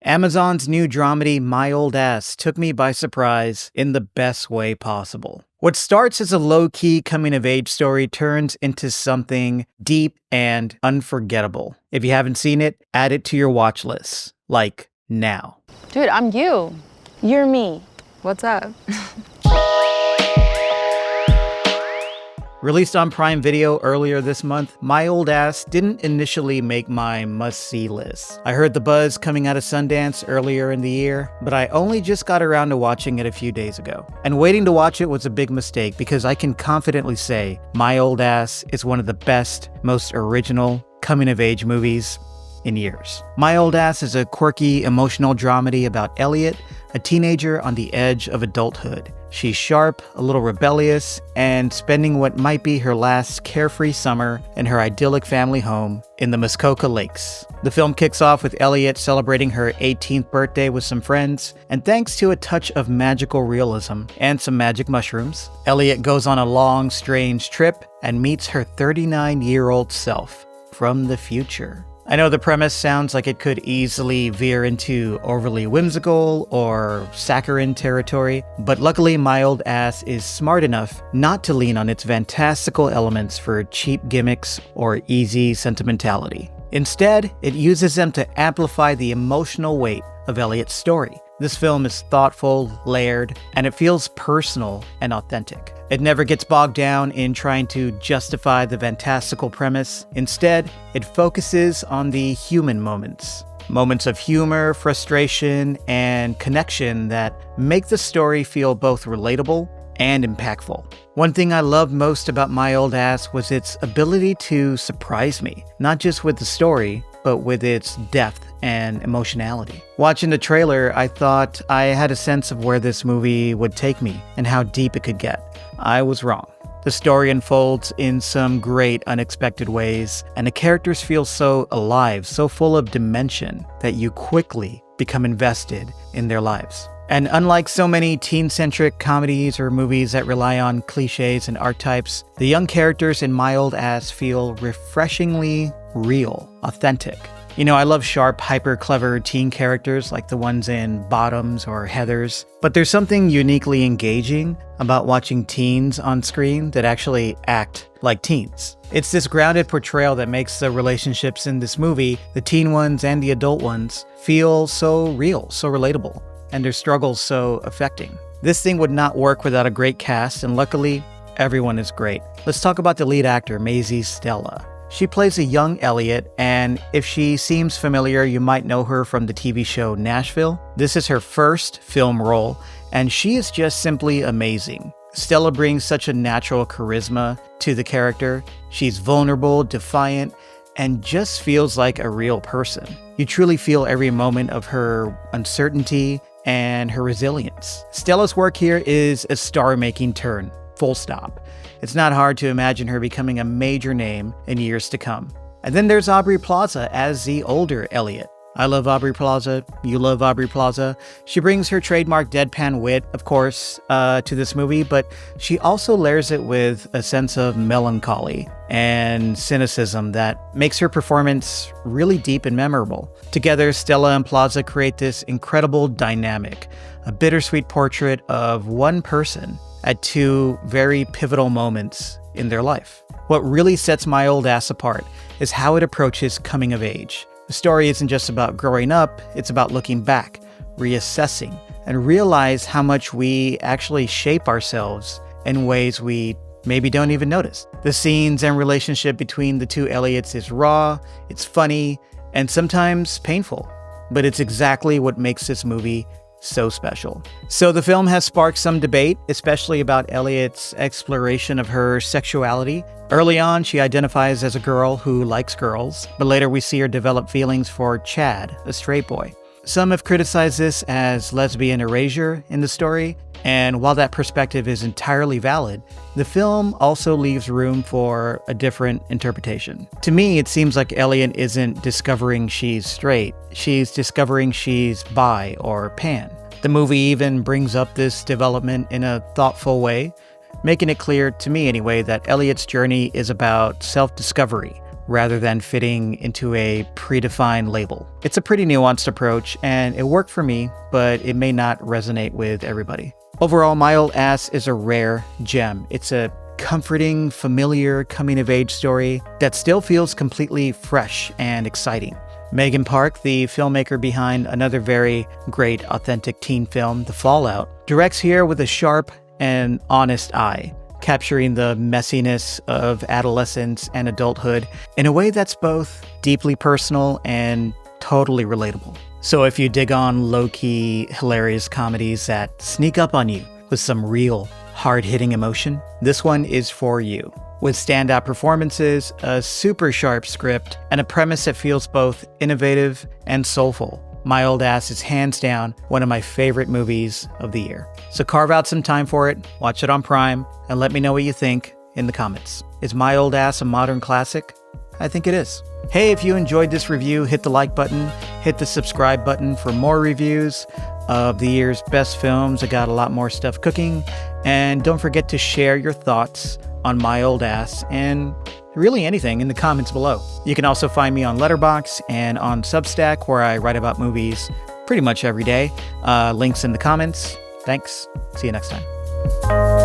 Amazon's new dramedy, My Old Ass, took me by surprise in the best way possible. What starts as a low-key coming-of-age story turns into something deep and unforgettable. If you haven't seen it, add it to your watch list. Like, now. Dude, I'm you. You're me. What's up? Released on Prime Video earlier this month, My Old Ass didn't initially make my must-see list. I heard the buzz coming out of Sundance earlier in the year, but I only just got around to watching it a few days ago. And waiting to watch it was a big mistake because I can confidently say My Old Ass is one of the best, most original coming-of-age movies in years. My Old Ass is a quirky, emotional dramedy about Elliot, a teenager on the edge of adulthood. She's sharp, a little rebellious, and spending what might be her last carefree summer in her idyllic family home in the Muskoka Lakes. The film kicks off with Elliot celebrating her 18th birthday with some friends, and thanks to a touch of magical realism and some magic mushrooms, Elliot goes on a long, strange trip and meets her 39-year-old self from the future. I know the premise sounds like it could easily veer into overly whimsical or saccharine territory, but luckily My Old Ass is smart enough not to lean on its fantastical elements for cheap gimmicks or easy sentimentality. Instead, it uses them to amplify the emotional weight of Elliot's story. This film is thoughtful, layered, and it feels personal and authentic. It never gets bogged down in trying to justify the fantastical premise. Instead, it focuses on the human moments. Moments of humor, frustration, and connection that make the story feel both relatable and impactful. One thing I loved most about My Old Ass was its ability to surprise me, not just with the story, but with its depth and emotionality. Watching the trailer, I thought I had a sense of where this movie would take me and how deep it could get. I was wrong. The story unfolds in some great unexpected ways, and the characters feel so alive, so full of dimension, that you quickly become invested in their lives. And unlike so many teen-centric comedies or movies that rely on cliches and archetypes, the young characters in My Old Ass feel refreshingly real, authentic. You know, I love sharp, hyper-clever teen characters like the ones in Bottoms or Heathers, but there's something uniquely engaging about watching teens on screen that actually act like teens. It's this grounded portrayal that makes the relationships in this movie, the teen ones and the adult ones, feel so real, so relatable, and their struggles so affecting. This thing would not work without a great cast, and luckily, everyone is great. Let's talk about the lead actor, Maisie Stella. She plays a young Elliot, and if she seems familiar, you might know her from the TV show Nashville. This is her first film role, and she is just simply amazing. Stella brings such a natural charisma to the character. She's vulnerable, defiant, and just feels like a real person. You truly feel every moment of her uncertainty and her resilience. Stella's work here is a star-making turn, full stop. It's not hard to imagine her becoming a major name in years to come. And then there's Aubrey Plaza as the older Elliot. I love Aubrey Plaza. You love Aubrey Plaza. She brings her trademark deadpan wit, of course, to this movie, but she also layers it with a sense of melancholy and cynicism that makes her performance really deep and memorable. Together, Stella and Plaza create this incredible dynamic, a bittersweet portrait of one person at two very pivotal moments in their life. What really sets My Old Ass apart is how it approaches coming of age. The story isn't just about growing up, it's about looking back, reassessing, and realize how much we actually shape ourselves in ways we maybe don't even notice. The scenes and relationship between the two Elliots is raw, it's funny, and sometimes painful, but it's exactly what makes this movie so special. So the film has sparked some debate, especially about Elliot's exploration of her sexuality. Early on, she identifies as a girl who likes girls, but later we see her develop feelings for Chad, a straight boy. Some have criticized this as lesbian erasure in the story, and while that perspective is entirely valid, the film also leaves room for a different interpretation. To me, it seems like Elliot isn't discovering she's straight, she's discovering she's bi or pan. The movie even brings up this development in a thoughtful way, making it clear, to me anyway, that Elliot's journey is about self-discovery rather than fitting into a predefined label. It's a pretty nuanced approach, and it worked for me, but it may not resonate with everybody. Overall, My Old Ass is a rare gem. It's a comforting, familiar coming-of-age story that still feels completely fresh and exciting. Megan Park, the filmmaker behind another very great authentic teen film, The Fallout, directs here with a sharp and honest eye, capturing the messiness of adolescence and adulthood in a way that's both deeply personal and totally relatable. So if you dig on low-key, hilarious comedies that sneak up on you with some real, hard-hitting emotion, this one is for you. With standout performances, a super sharp script, and a premise that feels both innovative and soulful, My Old Ass is hands down one of my favorite movies of the year. So carve out some time for it, watch it on Prime, and let me know what you think in the comments. Is My Old Ass a modern classic? I think it is. Hey, if you enjoyed this review, hit the like button, hit the subscribe button for more reviews of the year's best films. I got a lot more stuff cooking. And don't forget to share your thoughts on My Old Ass and really anything in the comments below. You can also find me on Letterboxd and on Substack, where I write about movies pretty much every day. Links in the comments. Thanks. See you next time.